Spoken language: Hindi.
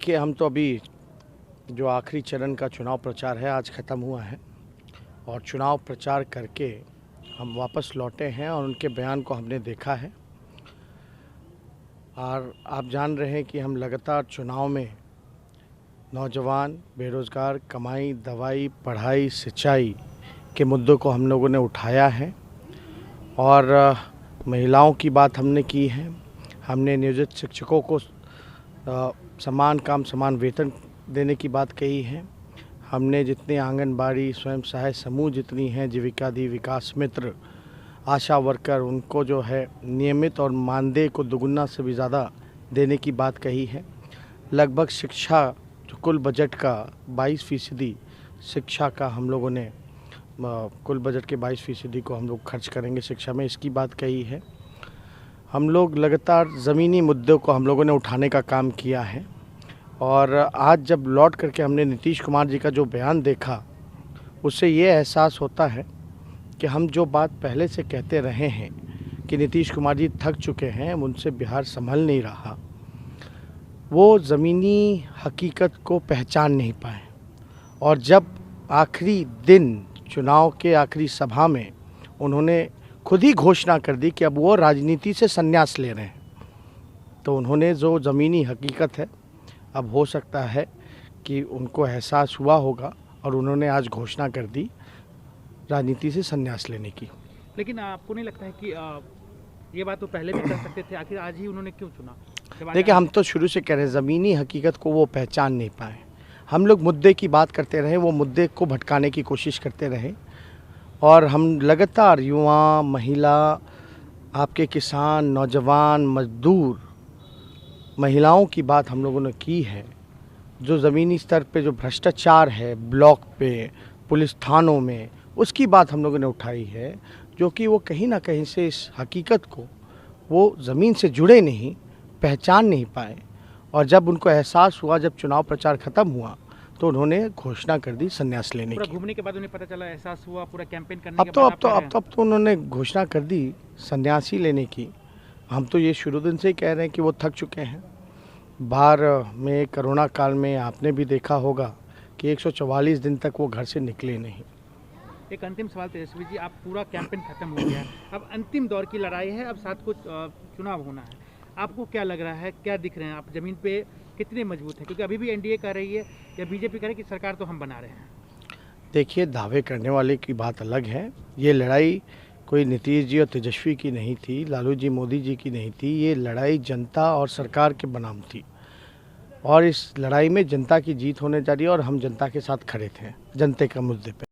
कि हम तो अभी जो आखिरी चरण का चुनाव प्रचार है आज ख़त्म हुआ है और चुनाव प्रचार करके हम वापस लौटे हैं और उनके बयान को हमने देखा है। और आप जान रहे हैं कि हम लगातार चुनाव में नौजवान, बेरोज़गार, कमाई, दवाई, पढ़ाई, सिंचाई के मुद्दों को हम लोगों ने उठाया है और महिलाओं की बात हमने की है। हमने नियोजित शिक्षकों को समान काम समान वेतन देने की बात कही है। हमने जितने आंगनबाड़ी, स्वयं सहायता समूह जितनी हैं, जीविका दी, विकास मित्र, आशा वर्कर, उनको जो है नियमित और मानदेय को दुगुना से भी ज़्यादा देने की बात कही है। लगभग शिक्षा जो कुल बजट का 22% शिक्षा का हम लोगों ने कुल बजट के 22% को हम लोग खर्च करेंगे शिक्षा में, इसकी बात कही है। हम लोग लगातार ज़मीनी मुद्दों को हम लोगों ने उठाने का काम किया है और आज जब लौट करके हमने नीतीश कुमार जी का जो बयान देखा, उससे ये एहसास होता है कि हम जो बात पहले से कहते रहे हैं कि नीतीश कुमार जी थक चुके हैं, उनसे बिहार संभल नहीं रहा, वो ज़मीनी हकीकत को पहचान नहीं पाए। और जब आखिरी दिन चुनाव के आखिरी सभा में उन्होंने खुद ही घोषणा कर दी कि अब वो राजनीति से संन्यास ले रहे हैं, तो उन्होंने जो ज़मीनी हकीकत है, अब हो सकता है कि उनको एहसास हुआ होगा और उन्होंने आज घोषणा कर दी राजनीति से संन्यास लेने की। लेकिन आपको नहीं लगता है कि ये बात तो पहले भी कर सकते थे, आखिर आज ही उन्होंने क्यों चुना? देखिए, हम तो शुरू से कह रहे हैं ज़मीनी हकीकत को वो पहचान नहीं पाए। हम लोग मुद्दे की बात करते रहे, वो मुद्दे को भटकाने की कोशिश करते रहे और हम लगातार युवा, महिला, आपके किसान, नौजवान, मजदूर, महिलाओं की बात हम लोगों ने की है। जो ज़मीनी स्तर पे जो भ्रष्टाचार है ब्लॉक पे, पुलिस थानों में, उसकी बात हम लोगों ने उठाई है, जो कि वो कहीं ना कहीं से इस हकीकत को वो ज़मीन से जुड़े नहीं, पहचान नहीं पाए। और जब उनको एहसास हुआ, जब चुनाव प्रचार ख़त्म हुआ, तो उन्होंने घोषणा कर दी संन्यास लेने की। घूमने के बाद उन्हें पता चला, एहसास हुआ, पूरा कैंपेन करने के बाद अब तो उन्होंने घोषणा कर दी संन्यास ही लेने की। हम तो ये शुरू दिन से ही कह रहे हैं कि वो थक चुके हैं। बाहर में कोरोना काल में आपने भी देखा होगा कि 144 दिन तक वो घर से निकले नहीं। एक अंतिम सवाल तेजस्वी जी, आप पूरा कैंपेन खत्म हो गया, अब अंतिम दौर की लड़ाई है, अब साथ कुछ चुनाव होना है। आपको क्या लग रहा है, क्या दिख रहे हैं, आप जमीन पे कितने मजबूत हैं? क्योंकि अभी भी एनडीए कह रही है या बीजेपी कह रही है कि सरकार तो हम बना रहे हैं। देखिए, दावे करने वाले की बात अलग है। ये लड़ाई कोई नीतीश जी और तेजस्वी की नहीं थी, लालू जी, मोदी जी की नहीं थी। ये लड़ाई जनता और सरकार के बनाम थी और इस लड़ाई में जनता की जीत होने जा रही है और हम जनता के साथ खड़े थे, जनता के मुद्दे पे।